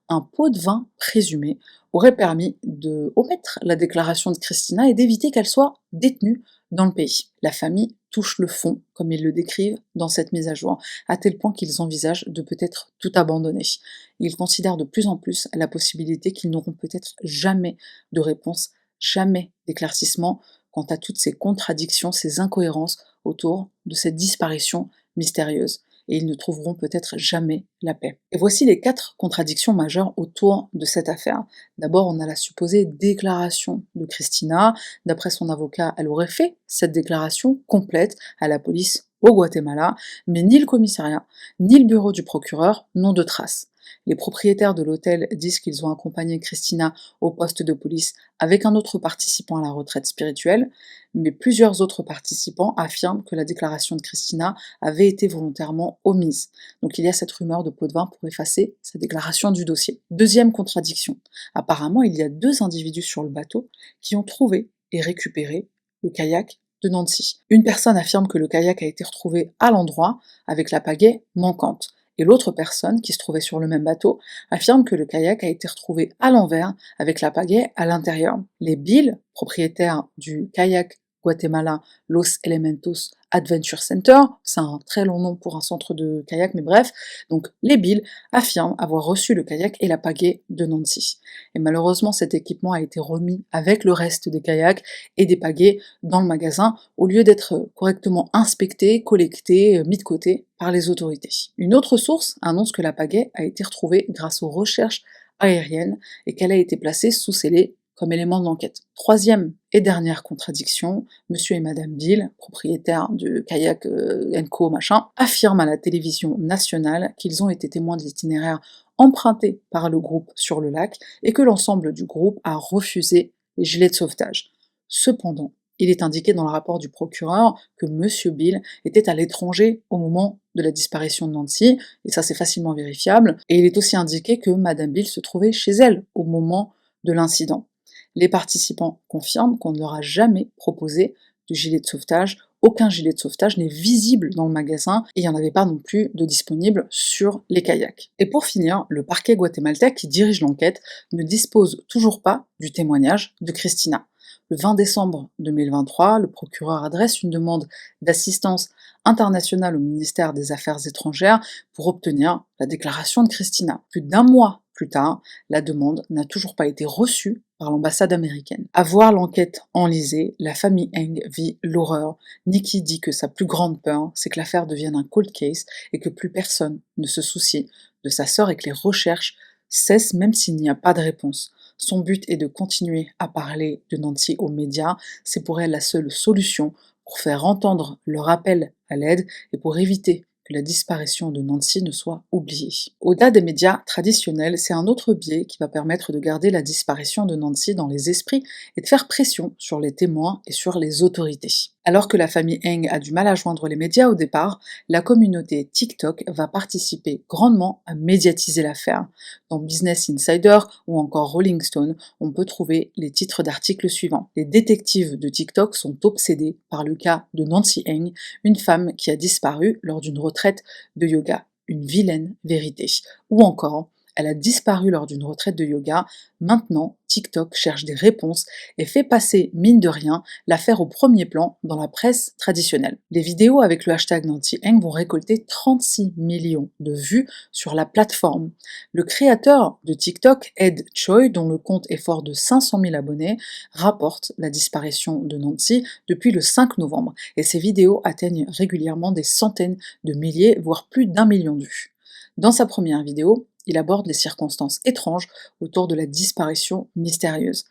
Un pot de vin présumé aurait permis de omettre la déclaration de Christina et d'éviter qu'elle soit détenue dans le pays. La famille touche le fond, comme ils le décrivent dans cette mise à jour, à tel point qu'ils envisagent de peut-être tout abandonner. Ils considèrent de plus en plus la possibilité qu'ils n'auront peut-être jamais de réponse, jamais d'éclaircissement quant à toutes ces contradictions, ces incohérences autour de cette disparition mystérieuse. Et ils ne trouveront peut-être jamais la paix. Et voici les 4 contradictions majeures autour de cette affaire. D'abord, on a la supposée déclaration de Christina. D'après son avocat, elle aurait fait cette déclaration complète à la police au Guatemala, mais ni le commissariat, ni le bureau du procureur n'ont de traces. Les propriétaires de l'hôtel disent qu'ils ont accompagné Christina au poste de police avec un autre participant à la retraite spirituelle, mais plusieurs autres participants affirment que la déclaration de Christina avait été volontairement omise. Donc il y a cette rumeur de pot de vin pour effacer sa déclaration du dossier. Deuxième contradiction. Apparemment, il y a 2 individus sur le bateau qui ont trouvé et récupéré le kayak de Nancy. Une personne affirme que le kayak a été retrouvé à l'endroit avec la pagaie manquante. Et l'autre personne, qui se trouvait sur le même bateau, affirme que le kayak a été retrouvé à l'envers avec la pagaie à l'intérieur. Les Bill, propriétaires du kayak Guatemala Los Elementos Adventure Center, c'est un très long nom pour un centre de kayak, mais bref, donc les Bill affirment avoir reçu le kayak et la pagaie de Nancy. Et malheureusement, cet équipement a été remis avec le reste des kayaks et des pagaies dans le magasin, au lieu d'être correctement inspecté, collecté, mis de côté par les autorités. Une autre source annonce que la pagaie a été retrouvée grâce aux recherches aériennes et qu'elle a été placée sous scellé comme élément d'enquête. Troisième et dernière contradiction, monsieur et madame Bill, propriétaires du kayak Co machin, affirment à la télévision nationale qu'ils ont été témoins de l'itinéraire emprunté par le groupe sur le lac et que l'ensemble du groupe a refusé les gilets de sauvetage. Cependant, il est indiqué dans le rapport du procureur que monsieur Bill était à l'étranger au moment de la disparition de Nancy, et ça c'est facilement vérifiable, et il est aussi indiqué que madame Bill se trouvait chez elle au moment de l'incident. Les participants confirment qu'on ne leur a jamais proposé de gilet de sauvetage. Aucun gilet de sauvetage n'est visible dans le magasin et il n'y en avait pas non plus de disponible sur les kayaks. Et pour finir, le parquet guatémaltèque qui dirige l'enquête ne dispose toujours pas du témoignage de Christina. Le 20 décembre 2023, le procureur adresse une demande d'assistance internationale au ministère des Affaires étrangères pour obtenir la déclaration de Christina. Plus d'1 mois plus tard, la demande n'a toujours pas été reçue par l'ambassade américaine. À voir l'enquête enlisée, la famille Eng vit l'horreur. Nikki dit que sa plus grande peur, c'est que l'affaire devienne un cold case et que plus personne ne se soucie de sa sœur et que les recherches cessent même s'il n'y a pas de réponse. Son but est de continuer à parler de Nancy aux médias, c'est pour elle la seule solution pour faire entendre leur appel à l'aide et pour éviter que la disparition de Nancy ne soit oubliée. Au-delà des médias traditionnels, c'est un autre biais qui va permettre de garder la disparition de Nancy dans les esprits et de faire pression sur les témoins et sur les autorités. Alors que la famille Eng a du mal à joindre les médias au départ, la communauté TikTok va participer grandement à médiatiser l'affaire. Dans Business Insider ou encore Rolling Stone, on peut trouver les titres d'articles suivants. Les détectives de TikTok sont obsédés par le cas de Nancy Eng, une femme qui a disparu lors d'une retraite de yoga. Une vilaine vérité. Ou encore, Elle a disparu lors d'une retraite de yoga. Maintenant, TikTok cherche des réponses et fait passer, mine de rien, l'affaire au premier plan dans la presse traditionnelle. Les vidéos avec le hashtag Nancy Eng vont récolter 36 millions de vues sur la plateforme. Le créateur de TikTok, Ed Choi, dont le compte est fort de 500 000 abonnés, rapporte la disparition de Nancy depuis le 5 novembre et ses vidéos atteignent régulièrement des centaines de milliers, voire plus d'1 million de vues. Dans sa première vidéo, il aborde les circonstances étranges autour de la disparition mystérieuse.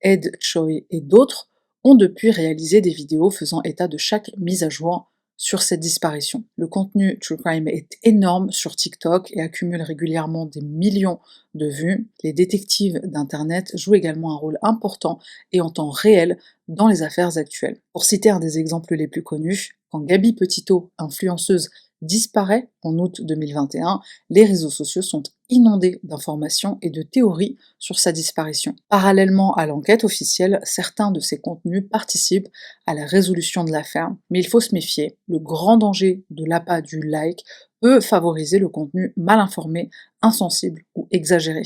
Ed Choi et d'autres ont depuis réalisé des vidéos faisant état de chaque mise à jour sur cette disparition. Le contenu True Crime est énorme sur TikTok et accumule régulièrement des millions de vues. Les détectives d'Internet jouent également un rôle important et en temps réel dans les affaires actuelles. Pour citer un des exemples les plus connus, quand Gabi Petito, influenceuse, disparaît en août 2021, les réseaux sociaux sont inondés d'informations et de théories sur sa disparition. Parallèlement à l'enquête officielle, certains de ces contenus participent à la résolution de l'affaire. Mais il faut se méfier, le grand danger de l'appât du like peut favoriser le contenu mal informé, insensible ou exagéré.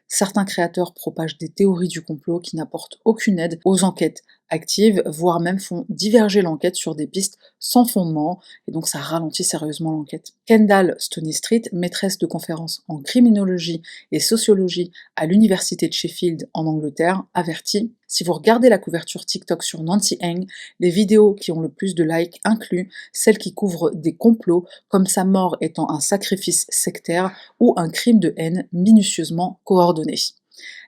Certains créateurs propagent des théories du complot qui n'apportent aucune aide aux enquêtes actives, voire même font diverger l'enquête sur des pistes sans fondement, et donc ça ralentit sérieusement l'enquête. Kendall Stony-Street, maîtresse de conférences en criminologie et sociologie à l'université de Sheffield en Angleterre, avertit: si vous regardez la couverture TikTok sur Nancy Eng, les vidéos qui ont le plus de likes incluent celles qui couvrent des complots, comme sa mort étant un sacrifice sectaire ou un crime de haine minutieusement coordonné.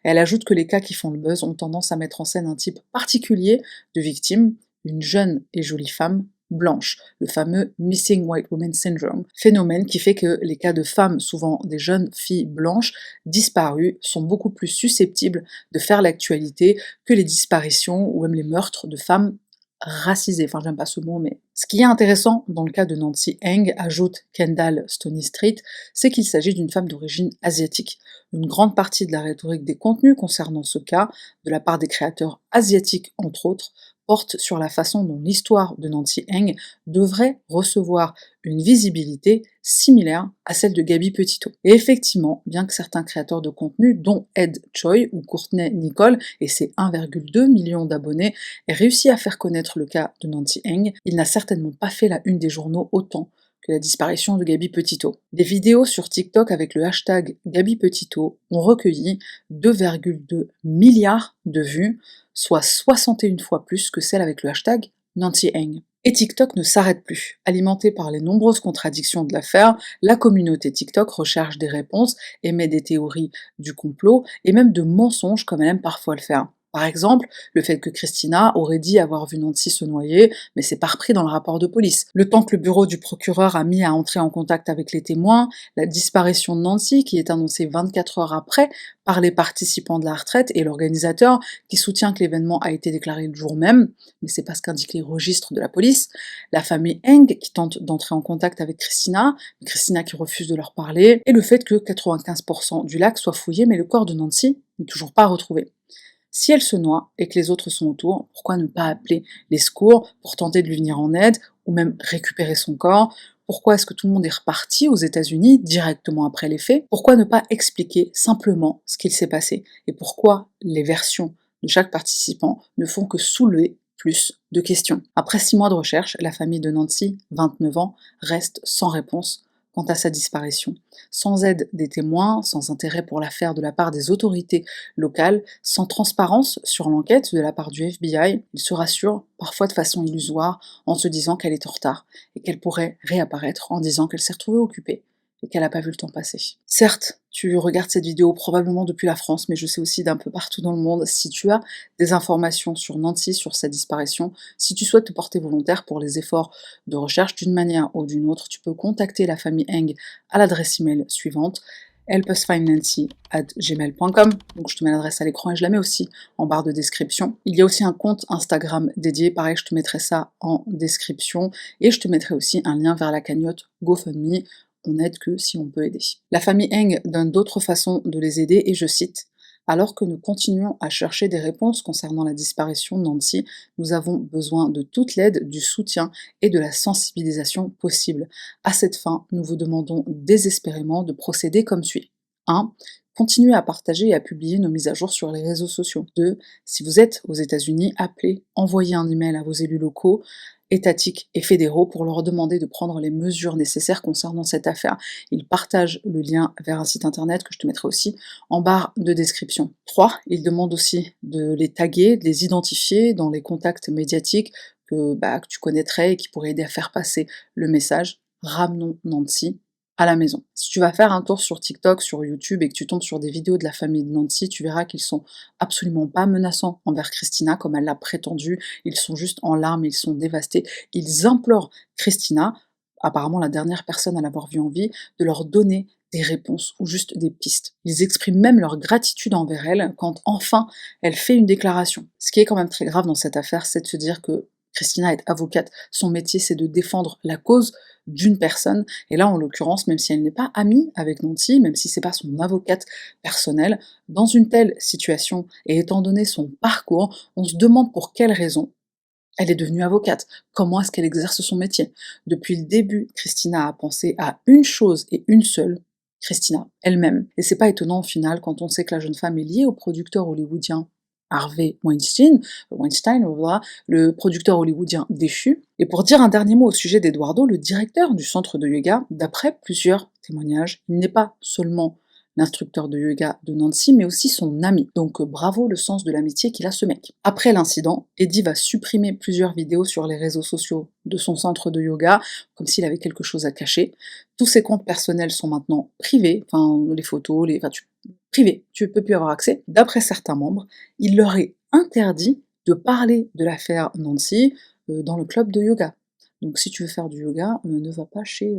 Elle ajoute que les cas qui font le buzz ont tendance à mettre en scène un type particulier de victime, une jeune et jolie femme blanche, le fameux Missing White Woman Syndrome, phénomène qui fait que les cas de femmes, souvent des jeunes filles blanches disparues, sont beaucoup plus susceptibles de faire l'actualité que les disparitions ou même les meurtres de femmes racisées. Enfin, j'aime pas ce mot, mais ce qui est intéressant dans le cas de Nancy Eng, ajoute Kendall Stony-Street, c'est qu'il s'agit d'une femme d'origine asiatique. Une grande partie de la rhétorique des contenus concernant ce cas, de la part des créateurs asiatiques entre autres, porte sur la façon dont l'histoire de Nancy Eng devrait recevoir une visibilité similaire à celle de Gabi Petito. Et effectivement, bien que certains créateurs de contenu, dont Ed Choi ou Courtney Nicole et ses 1,2 million d'abonnés, aient réussi à faire connaître le cas de Nancy Eng, il n'a certainement pas fait la une des journaux autant que la disparition de Gabi Petito. Des vidéos sur TikTok avec le hashtag Gabi Petito ont recueilli 2,2 milliards de vues, soit 61 fois plus que celles avec le hashtag Nancy Eng. Et TikTok ne s'arrête plus. Alimenté par les nombreuses contradictions de l'affaire, la communauté TikTok recherche des réponses, émet des théories du complot et même de mensonges comme elle aime parfois le faire. Par exemple, le fait que Christina aurait dit avoir vu Nancy se noyer, mais c'est pas repris dans le rapport de police. Le temps que le bureau du procureur a mis à entrer en contact avec les témoins, la disparition de Nancy, qui est annoncée 24 heures après par les participants de la retraite et l'organisateur, qui soutient que l'événement a été déclaré le jour même, mais c'est pas ce qu'indiquent les registres de la police. La famille Eng, qui tente d'entrer en contact avec Christina, mais Christina qui refuse de leur parler, et le fait que 95% du lac soit fouillé, mais le corps de Nancy n'est toujours pas retrouvé. Si elle se noie et que les autres sont autour, pourquoi ne pas appeler les secours pour tenter de lui venir en aide, ou même récupérer son corps? Pourquoi est-ce que tout le monde est reparti aux États-Unis directement après les faits? Pourquoi ne pas expliquer simplement ce qu'il s'est passé? Et pourquoi les versions de chaque participant ne font que soulever plus de questions? Après 6 mois de recherche, la famille de Nancy, 29 ans, reste sans réponse quant à sa disparition. Sans aide des témoins, sans intérêt pour l'affaire de la part des autorités locales, sans transparence sur l'enquête de la part du FBI, il se rassure, parfois de façon illusoire, en se disant qu'elle est en retard et qu'elle pourrait réapparaître en disant qu'elle s'est retrouvée occupée et qu'elle n'a pas vu le temps passer. Certes, tu regardes cette vidéo probablement depuis la France, mais je sais aussi d'un peu partout dans le monde. Si tu as des informations sur Nancy, sur sa disparition, si tu souhaites te porter volontaire pour les efforts de recherche d'une manière ou d'une autre, tu peux contacter la famille Eng à l'adresse email suivante: helpusfindnancy@gmail.com. Donc je te mets l'adresse à l'écran et je la mets aussi en barre de description. Il y a aussi un compte Instagram dédié, pareil, je te mettrai ça en description, et je te mettrai aussi un lien vers la cagnotte GoFundMe. On n'aide que si on peut aider. La famille Eng donne d'autres façons de les aider, et je cite: alors que nous continuons à chercher des réponses concernant la disparition de Nancy, nous avons besoin de toute l'aide, du soutien et de la sensibilisation possible. À cette fin, nous vous demandons désespérément de procéder comme suit. 1. Continuez à partager et à publier nos mises à jour sur les réseaux sociaux. 2. Si vous êtes aux États-Unis, appelez, envoyez un email à vos élus locaux, étatiques et fédéraux pour leur demander de prendre les mesures nécessaires concernant cette affaire. Ils partagent le lien vers un site internet que je te mettrai aussi en barre de description. 3. Ils demandent aussi de les taguer, de les identifier dans les contacts médiatiques que tu connaîtrais et qui pourraient aider à faire passer le message. Ramenons Nancy à la maison. Si tu vas faire un tour sur TikTok, sur YouTube et que tu tombes sur des vidéos de la famille de Nancy, tu verras qu'ils sont absolument pas menaçants envers Christina comme elle l'a prétendu. Ils sont juste en larmes, ils sont dévastés. Ils implorent Christina, apparemment la dernière personne à l'avoir vue en vie, de leur donner des réponses ou juste des pistes. Ils expriment même leur gratitude envers elle quand enfin elle fait une déclaration. Ce qui est quand même très grave dans cette affaire, c'est de se dire que Christina est avocate, son métier c'est de défendre la cause d'une personne, et là en l'occurrence, même si elle n'est pas amie avec Nancy, même si c'est pas son avocate personnelle, dans une telle situation, et étant donné son parcours, on se demande pour quelle raison elle est devenue avocate, comment est-ce qu'elle exerce son métier. Depuis le début, Christina a pensé à une chose et une seule, Christina elle-même. Et c'est pas étonnant au final quand on sait que la jeune femme est liée au producteur hollywoodien Harvey Weinstein, voilà, le producteur hollywoodien déchu. Et pour dire un dernier mot au sujet d'Eduardo, le directeur du centre de yoga, d'après plusieurs témoignages, il n'est pas seulement l'instructeur de yoga de Nancy, mais aussi son ami. Donc bravo le sens de l'amitié qu'il a ce mec. Après l'incident, Eddie va supprimer plusieurs vidéos sur les réseaux sociaux de son centre de yoga, comme s'il avait quelque chose à cacher. Tous ses comptes personnels sont maintenant privés, enfin les photos, privé, tu peux plus avoir accès. D'après certains membres, il leur est interdit de parler de l'affaire Nancy dans le club de yoga. Donc si tu veux faire du yoga, ne va pas chez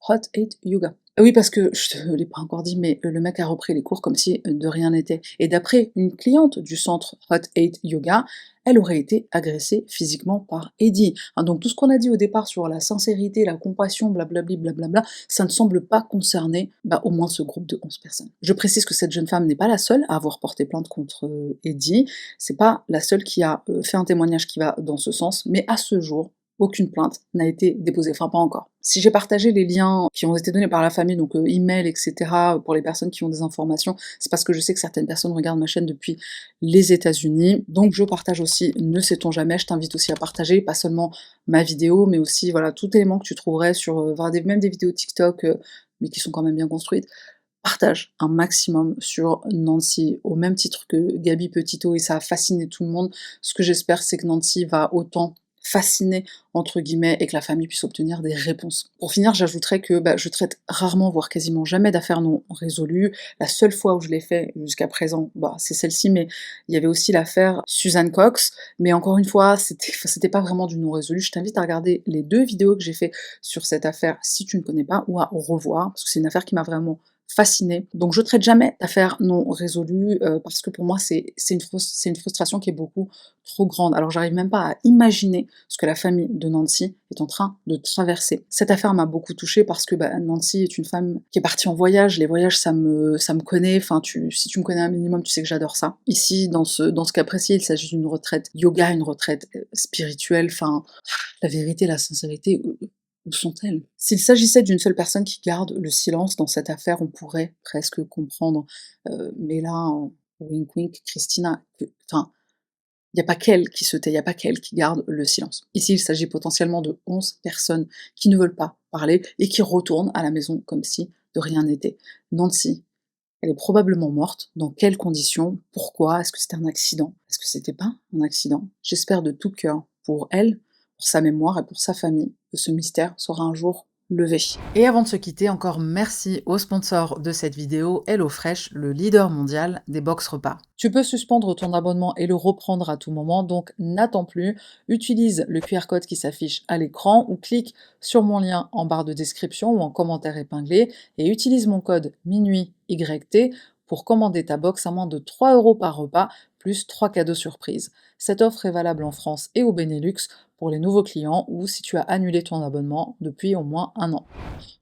Hot 8 Yoga. Ah oui, parce que je te l'ai pas encore dit, mais le mec a repris les cours comme si de rien n'était. Et d'après une cliente du centre Hot 8 Yoga, elle aurait été agressée physiquement par Eddie. Hein, donc tout ce qu'on a dit au départ sur la sincérité, la compassion, blablabli, blablabla, ça ne semble pas concerner au moins ce groupe de 11 personnes. Je précise que cette jeune femme n'est pas la seule à avoir porté plainte contre Eddie, c'est pas la seule qui a fait un témoignage qui va dans ce sens, mais à ce jour, aucune plainte n'a été déposée, enfin pas encore. Si j'ai partagé les liens qui ont été donnés par la famille, donc email, etc., pour les personnes qui ont des informations, c'est parce que je sais que certaines personnes regardent ma chaîne depuis les États-Unis, donc je partage aussi, ne sait-on jamais, je t'invite aussi à partager, pas seulement ma vidéo, mais aussi voilà tout élément que tu trouverais sur, même des vidéos TikTok, mais qui sont quand même bien construites. Partage un maximum sur Nancy, au même titre que Gabi Petito, et ça a fasciné tout le monde. Ce que j'espère, c'est que Nancy va autant fasciner entre guillemets et que la famille puisse obtenir des réponses. Pour finir, j'ajouterais que je traite rarement, voire quasiment jamais d'affaires non résolues. La seule fois où je l'ai fait jusqu'à présent, c'est celle-ci, mais il y avait aussi l'affaire Suzanne Cox, mais encore une fois, c'était pas vraiment du non résolu. Je t'invite à regarder les 2 vidéos que j'ai fait sur cette affaire si tu ne connais pas, ou à revoir, parce que c'est une affaire qui m'a vraiment fascinée. Donc je traite jamais d'affaires non résolues, parce que pour moi c'est une frustration qui est beaucoup trop grande. Alors j'arrive même pas à imaginer ce que la famille de Nancy est en train de traverser. Cette affaire m'a beaucoup touchée parce que Nancy est une femme qui est partie en voyage. Les voyages, ça me connaît. Enfin, si tu me connais un minimum, tu sais que j'adore ça. Ici, dans ce cas précis, il s'agit d'une retraite yoga, une retraite spirituelle. Enfin, la vérité, la sincérité, où sont-elles? S'il s'agissait d'une seule personne qui garde le silence dans cette affaire, on pourrait presque comprendre. Mais là, wink wink, Christina, enfin, il n'y a pas qu'elle qui se tait, il n'y a pas qu'elle qui garde le silence. Ici, il s'agit potentiellement de 11 personnes qui ne veulent pas parler et qui retournent à la maison comme si de rien n'était. Nancy, elle est probablement morte. Dans quelles conditions? Pourquoi? Est-ce que c'était un accident? Est-ce que c'était pas un accident? J'espère de tout cœur pour elle, pour sa mémoire et pour sa famille, que ce mystère sera un jour levé. Et avant de se quitter, encore merci au sponsor de cette vidéo, HelloFresh, le leader mondial des box repas. Tu peux suspendre ton abonnement et le reprendre à tout moment, donc n'attends plus, utilise le QR code qui s'affiche à l'écran ou clique sur mon lien en barre de description ou en commentaire épinglé et utilise mon code MINUITYT pour commander ta box à moins de 3 € par repas, plus 3 cadeaux surprises. Cette offre est valable en France et au Benelux pour les nouveaux clients ou si tu as annulé ton abonnement depuis au moins 1 an.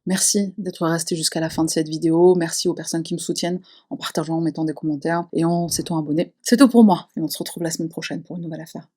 Merci d'être resté jusqu'à la fin de cette vidéo, merci aux personnes qui me soutiennent en partageant, en mettant des commentaires et en s'étant abonné. C'est tout pour moi et on se retrouve la semaine prochaine pour une nouvelle affaire.